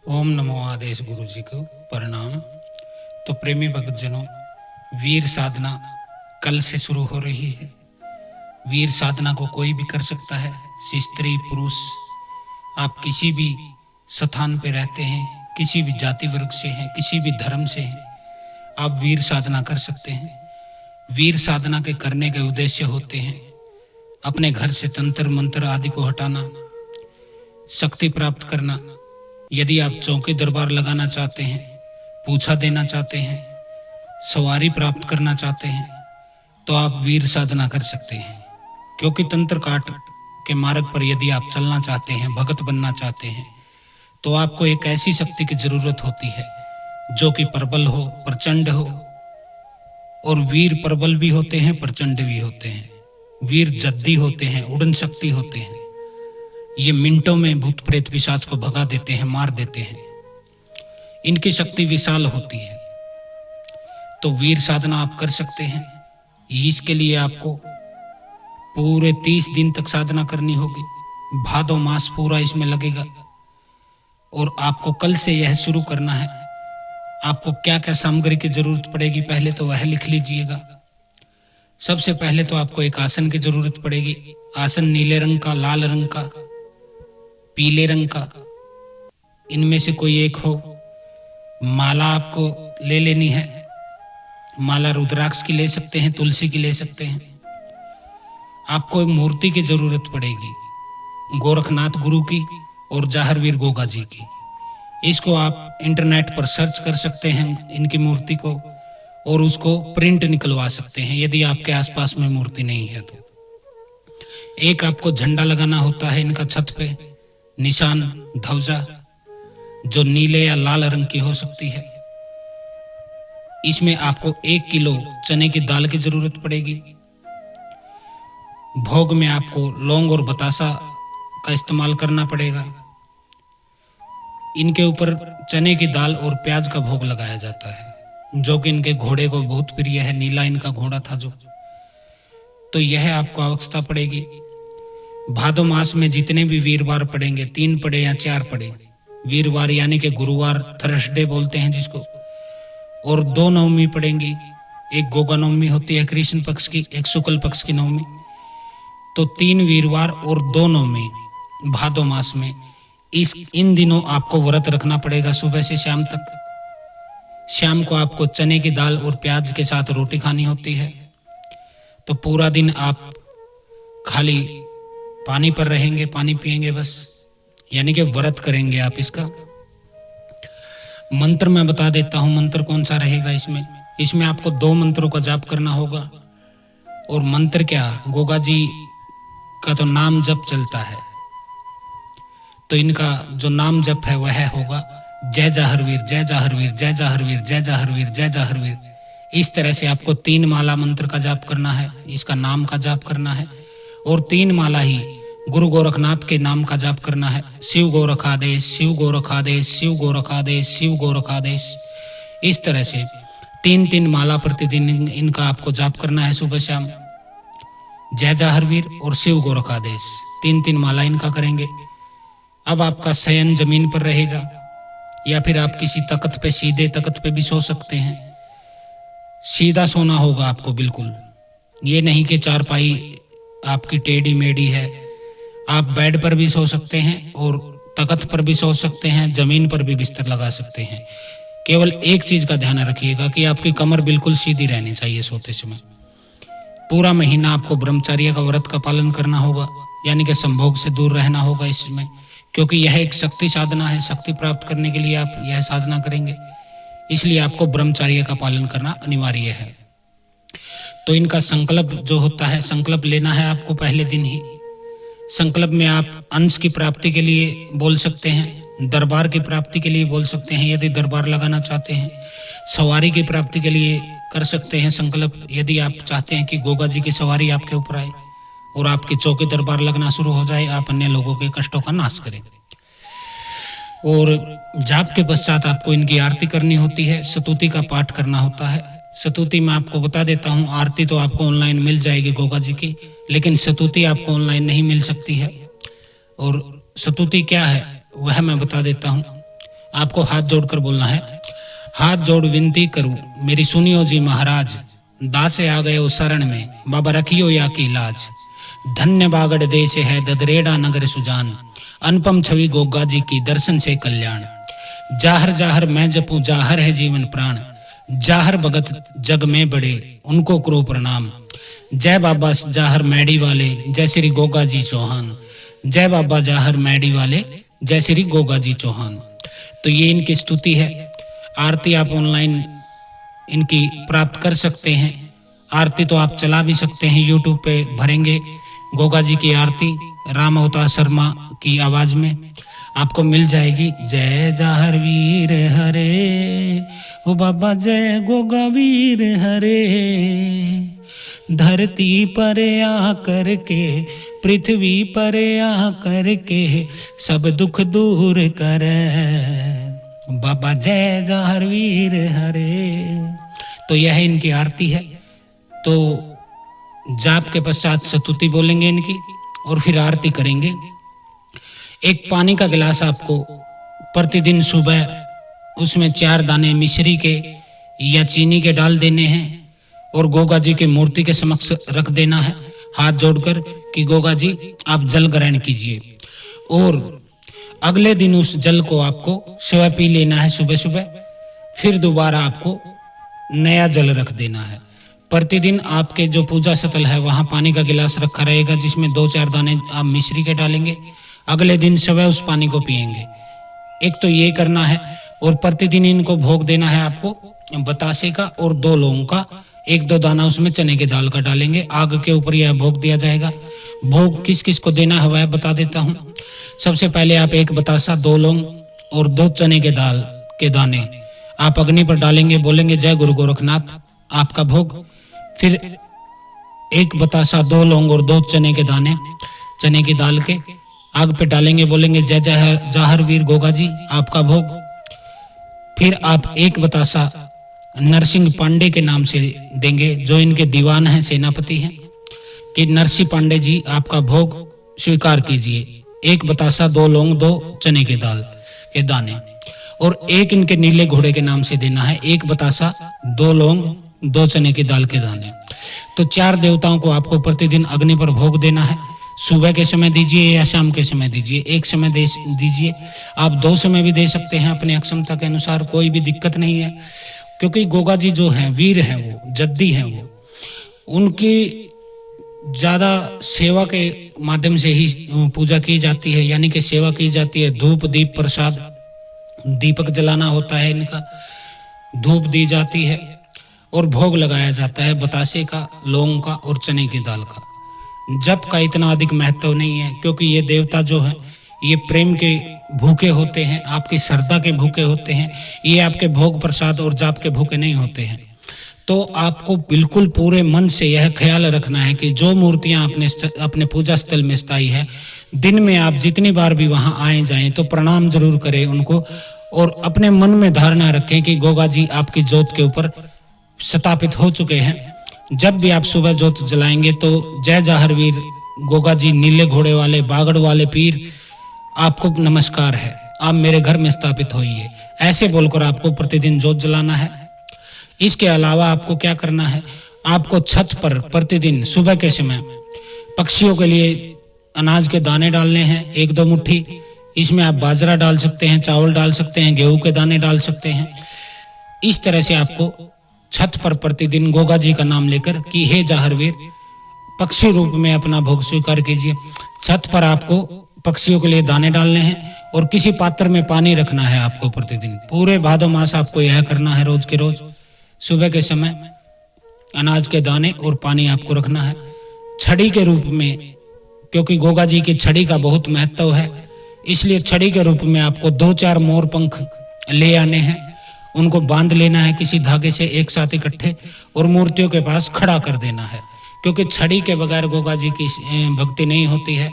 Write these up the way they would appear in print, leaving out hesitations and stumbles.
ओम नमो आदेश गुरु जी को प्रणाम। तो प्रेमी भक्तजनों, वीर साधना कल से शुरू हो रही है। वीर साधना को कोई भी कर सकता है, स्त्री पुरुष, आप किसी भी स्थान पे रहते हैं, किसी भी जाति वर्ग से हैं, किसी भी धर्म से हैं, आप वीर साधना कर सकते हैं। वीर साधना के करने के उद्देश्य होते हैं अपने घर से तंत्र मंत्र आदि को हटाना, शक्ति प्राप्त करना। यदि आप चौकी दरबार लगाना चाहते हैं, पूछा देना चाहते हैं, सवारी प्राप्त करना चाहते हैं, तो आप वीर साधना कर सकते हैं। क्योंकि तंत्र काट के मार्ग पर यदि आप चलना चाहते हैं, भगत बनना चाहते हैं, तो आपको एक ऐसी शक्ति की जरूरत होती है जो कि प्रबल हो, प्रचंड हो। और वीर प्रबल भी होते हैं, प्रचंड भी होते हैं। वीर जद्दी होते हैं, उड़न शक्ति होते हैं। ये मिनटों में भूत प्रेत पिशाच को भगा देते हैं, मार देते हैं। इनकी शक्ति विशाल होती है। तो वीर साधना आप कर सकते हैं। इसके लिए आपको पूरे 30 दिन तक साधना करनी होगी। भादो मास पूरा इसमें लगेगा। और आपको कल से यह शुरू करना है। आपको क्या क्या सामग्री की जरूरत पड़ेगी, पहले तो वह लिख लीजिएगा। सबसे पहले तो आपको एक आसन की जरूरत पड़ेगी। आसन नीले रंग का, लाल रंग का, पीले रंग का, इनमें से कोई एक हो। माला आपको ले लेनी है। माला रुद्राक्ष की ले सकते हैं, तुलसी की ले सकते हैं। आपको एक मूर्ति की जरूरत पड़ेगी, गोरखनाथ गुरु की और जाहरवीर गोगा जी की। इसको आप इंटरनेट पर सर्च कर सकते हैं, इनकी मूर्ति को, और उसको प्रिंट निकलवा सकते हैं यदि आपके आसपास में मूर्ति नहीं है तो। एक आपको झंडा लगाना होता है इनका छत पे, निशान, ध्वजा, जो नीले या लाल रंग की हो सकती है। इसमें आपको 1 किलो चने की दाल की जरूरत पड़ेगी। भोग में आपको लौंग और बतासा का इस्तेमाल करना पड़ेगा। इनके ऊपर चने की दाल और प्याज का भोग लगाया जाता है, जो कि इनके घोड़े को बहुत प्रिय है। नीला इनका घोड़ा था जो। तो यह आपको आवश्यकता पड़ेगी। भादो मास में जितने भी वीरवार पड़ेंगे, 3 पड़े या 4 पड़े, वीरवार यानी कि गुरुवार, थर्सडे बोलते हैं जिसको, और 2 नवमी पड़ेंगी। एक गोगा नवमी होती है कृष्ण पक्ष की, एक शुक्ल पक्ष की नवमी। तो 3 वीरवार और 2 नवमी भादो मास में, इन दिनों आपको व्रत रखना पड़ेगा सुबह से शाम तक। शाम को आपको चने की दाल और प्याज के साथ रोटी खानी होती है। तो पूरा दिन आप खाली पानी पर रहेंगे, पानी पिएंगे बस, यानी कि व्रत करेंगे आप इसका। मंत्र मैं बता देता हूं, मंत्र कौन सा रहेगा इसमें आपको 2 मंत्रों का जाप करना होगा। और मंत्र क्या, गोगा जी का तो नाम जप चलता है, तो इनका जो नाम जप है वह होगा जय जाहरवीर, जय जाहरवीर, जय जाहरवीर, जय जाहरवीर, जय जाहरवीर। इस तरह से आपको 3 माला मंत्र का जाप करना है, इसका नाम का जाप करना है। और 3 माला ही गुरु गोरखनाथ के नाम का जाप करना है। शिव गोरखादेश, शिव गोरखादेश, शिव गोरखादेश, शिव गोरखादेश। इस तरह से 3-3 माला प्रतिदिन इनका आपको जाप करना है सुबह शाम। जय जाहरवीर और शिव गोरखादेश 3-3 माला इनका करेंगे। अब आपका शयन जमीन पर रहेगा, या फिर आप किसी तख्त पे, सीधे तख्त पे भी सो सकते हैं। सीधा सोना होगा आपको बिल्कुल, ये नहीं कि चारपाई आपकी टेढ़ी मेढ़ी है। आप बेड पर भी सो सकते हैं और तख्त पर भी सो सकते हैं, जमीन पर भी बिस्तर लगा सकते हैं। केवल एक चीज का ध्यान रखिएगा कि आपकी कमर बिल्कुल सीधी रहनी चाहिए सोते समय। पूरा महीना आपको ब्रह्मचर्य का व्रत का पालन करना होगा, यानी कि संभोग से दूर रहना होगा इसमें, क्योंकि यह एक शक्ति साधना है। शक्ति प्राप्त करने के लिए आप यह साधना करेंगे, इसलिए आपको ब्रह्मचर्य का पालन करना अनिवार्य है। तो इनका संकल्प जो होता है, संकल्प लेना है आपको पहले दिन ही। संकल्प में आप अंश की प्राप्ति के लिए बोल सकते हैं, दरबार की प्राप्ति के लिए बोल सकते हैं यदि दरबार लगाना चाहते हैं, सवारी की प्राप्ति के लिए कर सकते हैं संकल्प, यदि आप चाहते हैं कि गोगा जी की सवारी आपके ऊपर आए और आपकी चौकी दरबार लगना शुरू हो जाए, आप अन्य लोगों के कष्टों का नाश करें। और जाप के पश्चात आपको इनकी आरती करनी होती है, स्तुति का पाठ करना होता है। स्तुति मैं आपको बता देता हूँ, आरती तो आपको ऑनलाइन मिल जाएगी गोगा जी की, लेकिन स्तुति आपको ऑनलाइन नहीं मिल सकती है। और स्तुति क्या है वह मैं बता देता हूँ। आपको हाथ जोड़कर बोलना है, हाथ जोड़ विनती करूं मेरी सुनियो जी महाराज, दासे आ गए ओ शरण में, बाबा रखियो या की लाज। धन्य बागड़ देश है ददरेड़ा नगर सुजान, अनुपम छवि गोगा जी की दर्शन से कल्याण। जाहर जाहर मैं जपूं जाहर है जीवन प्राण, जाहर भगत जग में बड़े उनको करो प्रणाम। जय बाबा जाहर मैडी वाले जय श्री गोगा जी चौहान, जय बाबा जाहर मैडी वाले जय श्री गोगा जी चौहान। तो ये इनकी स्तुति है। आरती आप ऑनलाइन इनकी प्राप्त कर सकते हैं। आरती तो आप चला भी सकते हैं, यूट्यूब पे भरेंगे गोगा जी की आरती राम अवतार शर्मा की आवाज में आपको मिल जाएगी। जय जाहर वीर हरे ओ बाबा जय गोगा वीर हरे, धरती पर आ करके पृथ्वी पर आ करके सब दुख दूर करे, बाबा जय जाहर वीर हरे। तो यह इनकी आरती है। तो जाप के पश्चात स्तुति बोलेंगे इनकी और फिर आरती करेंगे। एक पानी का गिलास आपको प्रतिदिन सुबह उसमें 4 दाने मिश्री के या चीनी के डाल देने हैं और गोगा जी की मूर्ति के समक्ष रख देना है हाथ जोड़कर कि गोगा जी आप जल ग्रहण कीजिए। और अगले दिन उस जल को आपको सुबह पी लेना है सुबह सुबह, फिर दोबारा आपको नया जल रख देना है। प्रतिदिन आपके जो पूजा स्थल है वहां पानी का गिलास रखा रहेगा जिसमें 2-4 दाने आप मिश्री के डालेंगे। अगले दिन सुबह उस पानी को पिएंगे। एक तो ये करना है और प्रतिदिन इनको भोग देना है आपको बतासे का और 2 लौंग का, 1-2 दाना उसमें चने की दाल का डालेंगे। आग के ऊपर यह भोग दिया जाएगा। भोग किस किस को देना है वह बता देता हूँ। सबसे पहले आप 1 बतासा, 2 लौंग और 2 चने के दाल के दाने आप अग्नि पर डालेंगे, बोलेंगे जय गुरु गोरखनाथ आपका भोग। फिर 1 बतासा, 2 लौंग और 2 चने के दाने चने की दाल के आग पे डालेंगे, बोलेंगे जय जय जाहर वीर गोगा जी आपका भोग। फिर आप 1 बतासा नरसिंह पांडे के नाम से देंगे जो इनके दीवान हैं, सेनापति हैं, कि नरसिंह पांडे जी आपका भोग स्वीकार कीजिए। 1 बतासा, 2 लौंग, 2 चने के दाल के दाने और 1 इनके नीले घोड़े के नाम से देना है। 1 बतासा, 2 लौंग, 2 चने की दाल के दाने। तो 4 देवताओं को आपको प्रतिदिन अग्नि पर भोग देना है। सुबह के समय दीजिए या शाम के समय दीजिए, एक समय दीजिए। आप 2 समय भी दे सकते हैं अपनी अक्षमता के अनुसार, कोई भी दिक्कत नहीं है। क्योंकि गोगा जी जो हैं वीर हैं, वो जद्दी हैं, वो उनकी ज्यादा सेवा के माध्यम से ही पूजा की जाती है, यानी कि सेवा की जाती है। धूप दीप प्रसाद, दीपक जलाना होता है इनका, धूप दी जाती है और भोग लगाया जाता है बतासे का, लौंग का और चने की दाल का। जप का इतना अधिक महत्व नहीं है क्योंकि ये देवता जो है ये प्रेम के भूखे होते हैं, आपकी श्रद्धा के भूखे होते हैं। ये आपके भोग प्रसाद और जाप के भूखे नहीं होते हैं। तो आपको बिल्कुल पूरे मन से यह ख्याल रखना है कि जो मूर्तियां अपने पूजा स्थल में स्थायी है, दिन में आप जितनी बार भी वहां आए जाएं तो प्रणाम जरूर करें उनको और अपने मन में धारणा रखें कि गोगा जी आपकी ज्योत के ऊपर स्थापित हो चुके हैं। जब भी आप सुबह ज्योत जलाएंगे तो जय जाहर वीर गोगा जी नीले घोड़े वाले बागड़ वाले पीर आपको नमस्कार है, आप मेरे घर में स्थापित होइए, ऐसे बोलकर आपको प्रतिदिन ज्योत जलाना है। इसके अलावा आपको क्या करना है, आपको छत पर प्रतिदिन सुबह के समय पक्षियों के लिए अनाज के दाने डालने हैं 1-2 मुट्ठी। इसमें आप बाजरा डाल सकते हैं, चावल डाल सकते हैं, गेहूं के दाने डाल सकते हैं। इस तरह से आपको छत पर प्रतिदिन गोगा जी का नाम लेकर कि हे जाहरवीर पक्षी रूप में अपना भोग स्वीकार कीजिए। छत पर आपको पक्षियों के लिए दाने डालने हैं और किसी पात्र में पानी रखना है आपको प्रतिदिन। पूरे भादो मास आपको यह करना है, रोज के रोज सुबह के समय अनाज के दाने और पानी आपको रखना है। छड़ी के रूप में, क्योंकि गोगा जी की छड़ी का बहुत महत्व है, इसलिए छड़ी के रूप में आपको 2-4 मोर पंख ले आने हैं, उनको बांध लेना है किसी धागे से एक साथ इकट्ठे और मूर्तियों के पास खड़ा कर देना है। क्योंकि छड़ी के बगैर गोगा जी की भक्ति नहीं होती है।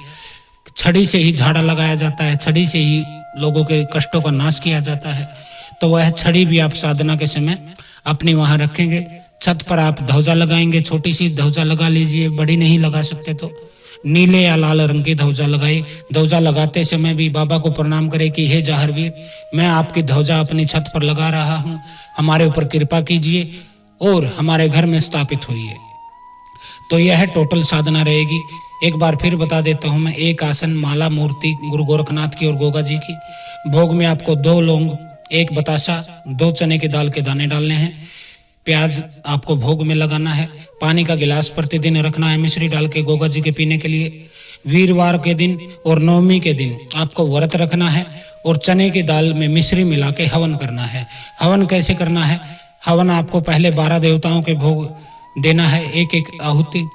छड़ी से ही झाड़ा लगाया जाता है, छड़ी से ही लोगों के कष्टों का नाश किया जाता है। तो वह छड़ी भी आप साधना के समय अपनी वहां रखेंगे। छत पर आप ध्वजा लगाएंगे, छोटी सी ध्वजा लगा लीजिए, बड़ी नहीं लगा सकते तो। नीले या लाल रंग की ध्वजा लगाए। ध्वजा लगाते समय भी बाबा को प्रणाम करें कि हे जाहरवीर, मैं आपकी ध्वजा अपनी छत पर लगा रहा हूँ, हमारे ऊपर कृपा कीजिए और हमारे घर में स्थापित होइए। तो यह टोटल साधना रहेगी। एक बार फिर बता देता हूँ मैं, एक आसन, माला, मूर्ति गुरु गोरखनाथ की और गोगा जी की। भोग में आपको 2 लौंग, 1 बतासा, 2 चने की दाल के दाने डालने हैं। प्याज आपको भोग में लगाना है। पानी का गिलास प्रतिदिन रखना है मिश्री डाल के गोगा जी के पीने के लिए। वीरवार के दिन और नवमी के दिन आपको व्रत रखना है और चने की दाल में मिश्री मिला के हवन करना है। हवन कैसे करना है? हवन आपको पहले 12 देवताओं के भोग देना है, एक एक आहुति,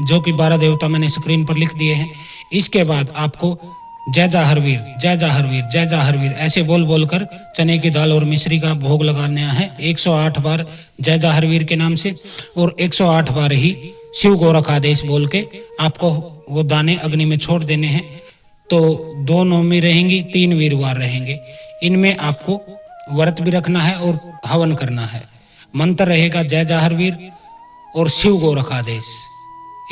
जो कि 12 देवता मैंने स्क्रीन पर लिख दिए हैं। इसके बाद आपको जय जाहरवीर, जय जाहरवीर, जय जाहरवीर ऐसे बोल बोल कर चने की दाल और मिश्री का भोग लगाना है 108 बार जय जाहरवीर के नाम से, और 108 बार ही शिव गोरख आदेश बोल के आपको वो दाने अग्नि में छोड़ देने हैं। तो 2 नवमी रहेंगी, 3 वीरवार रहेंगे। इनमें आपको व्रत भी रखना है और हवन करना है। मंत्र रहेगा जय जाहरवीर और शिव गोरख आदेश,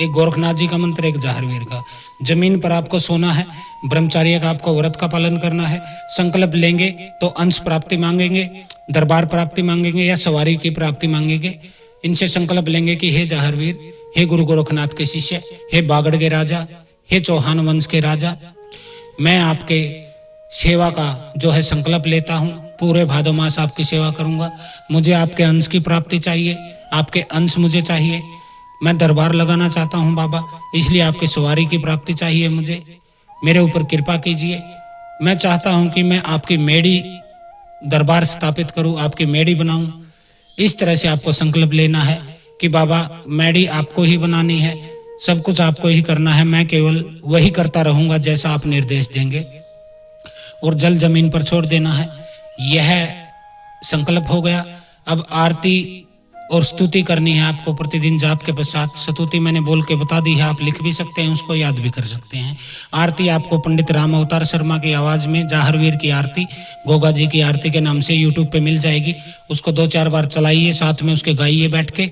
एक गोरखनाथ जी का मंत्र, एक जाहरवीर का। जमीन पर आपको सोना है। ब्रह्मचार्य का आपको व्रत का पालन करना है। संकल्प लेंगे तो अंश प्राप्ति मांगेंगे, दरबार प्राप्ति मांगेंगे या सवारी की प्राप्ति मांगेंगे। इनसे संकल्प लेंगे कि हे जाहरवीर, हे गुरु गोरखनाथ के शिष्य, हे बागड़ के राजा, हे चौहान वंश के राजा, मैं आपके सेवा का जो है संकल्प लेता हूँ। पूरे भादो मास आपकी सेवा करूंगा। मुझे आपके अंश की प्राप्ति चाहिए, आपके अंश मुझे चाहिए। मैं दरबार लगाना चाहता हूँ बाबा, इसलिए आपकी सवारी की प्राप्ति चाहिए मुझे। मेरे ऊपर कृपा कीजिए। मैं चाहता हूँ कि मैं आपकी मेड़ी दरबार स्थापित करूँ, आपकी मेड़ी बनाऊं। इस तरह से आपको संकल्प लेना है कि बाबा मेड़ी आपको ही बनानी है, सब कुछ आपको ही करना है, मैं केवल वही करता रहूंगा जैसा आप निर्देश देंगे, और जल जमीन पर छोड़ देना है। यह संकल्प हो गया। अब आरती और स्तुति करनी है आपको प्रतिदिन जाप के पश्चात। स्तुति मैंने बोल के बता दी है, आप लिख भी सकते हैं, उसको याद भी कर सकते हैं। आरती आपको पंडित राम अवतार शर्मा की आवाज में जाहरवीर की आरती, गोगा जी की आरती के नाम से यूट्यूब पे मिल जाएगी। उसको 2-4 बार चलाइए, साथ में उसके गाइए बैठ के,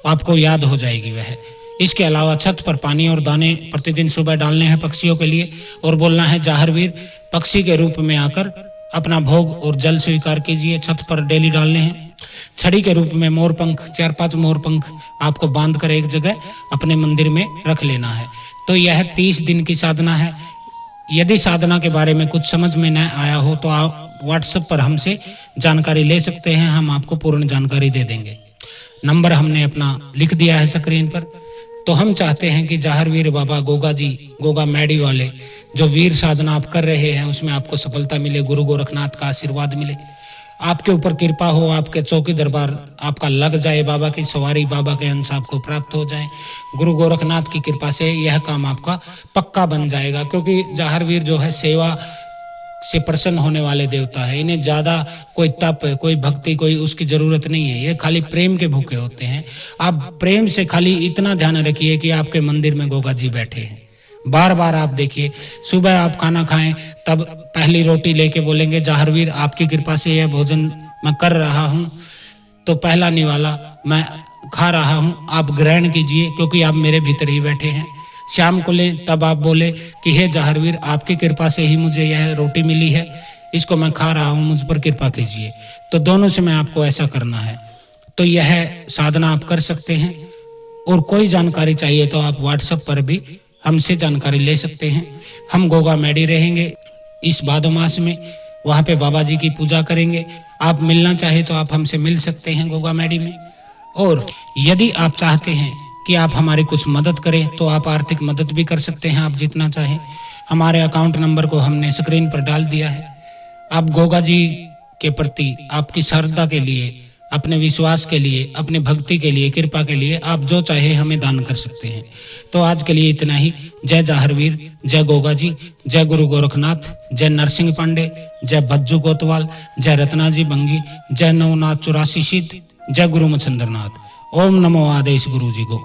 आपको याद हो जाएगी वह। इसके अलावा छत पर पानी और दाने प्रतिदिन सुबह डालने हैं पक्षियों के लिए, और बोलना है जाहरवीर पक्षी के रूप में आकर अपना भोग और जल स्वीकार कीजिए। छत पर डेली डालने हैं। छड़ी के रूप में मोर पंख, 4-5 मोर पंख आपको बांध कर एक जगह अपने मंदिर में रख लेना है। तो यह 30 दिन की साधना है। यदि साधना के बारे में कुछ समझ में न आया हो तो आप व्हाट्सएप पर हमसे जानकारी ले सकते हैं, हम आपको पूर्ण जानकारी दे देंगे। नंबर हमने अपना लिख दिया है स्क्रीन पर। तो हम चाहते हैं कि जाहरवीर बाबा गोगा जी, गोगा मैडी वाले जो वीर साधना आप कर रहे हैं उसमें आपको सफलता मिले, गुरु गोरखनाथ का आशीर्वाद मिले, आपके ऊपर कृपा हो, आपके चौकी दरबार आपका लग जाए, बाबा की सवारी, बाबा के अंश आपको प्राप्त हो जाए। गुरु गोरखनाथ की कृपा से यह काम आपका पक्का बन जाएगा, क्योंकि जाहरवीर जो है सेवा से प्रसन्न होने वाले देवता है। इन्हें ज्यादा कोई तप, कोई भक्ति, कोई उसकी जरूरत नहीं है। ये खाली प्रेम के भूखे होते हैं। आप प्रेम से खाली इतना ध्यान रखिए कि आपके मंदिर में गोगा जी बैठे हैं। बार बार आप देखिए, सुबह आप खाना खाएं तब पहली रोटी लेके बोलेंगे जाहरवीर आपकी कृपा से यह भोजन मैं कर रहा हूँ, तो पहला निवाला मैं खा रहा हूँ, आप ग्रहण कीजिए क्योंकि आप मेरे भीतर ही बैठे हैं। शाम को लें तब आप बोले कि हे जाहरवीर आपकी कृपा से ही मुझे यह रोटी मिली है, इसको मैं खा रहा हूँ, मुझ पर कृपा कीजिए। तो दोनों से मैं आपको ऐसा करना है। तो यह साधना आप कर सकते हैं। और कोई जानकारी चाहिए तो आप व्हाट्सएप पर भी हमसे जानकारी ले सकते हैं। हम गोगा मैडी रहेंगे इस भादो मास में, वहाँ पे बाबा जी की पूजा करेंगे। आप मिलना चाहे तो आप हमसे मिल सकते हैं गोगा मैडी में। और यदि आप चाहते हैं कि आप हमारी कुछ मदद करें तो आप आर्थिक मदद भी कर सकते हैं, आप जितना चाहें। हमारे अकाउंट नंबर को हमने स्क्रीन पर डाल दिया है। आप गोगा जी के प्रति आपकी श्रद्धा के लिए, अपने विश्वास के लिए, अपने भक्ति के लिए, कृपा के लिए आप जो चाहे हमें दान कर सकते हैं। तो आज के लिए इतना ही। जय जाहरवीर, जय गोगा जी, जय गुरु गोरखनाथ, जय नरसिंह पांडे, जय भज्जू कोतवाल, जय रत्नाजी बंगी, जय नवनाथ 84 सिद्ध, जय गुरु मच्छिंद्रनाथ। ओम नमो आदेश गुरु जी को।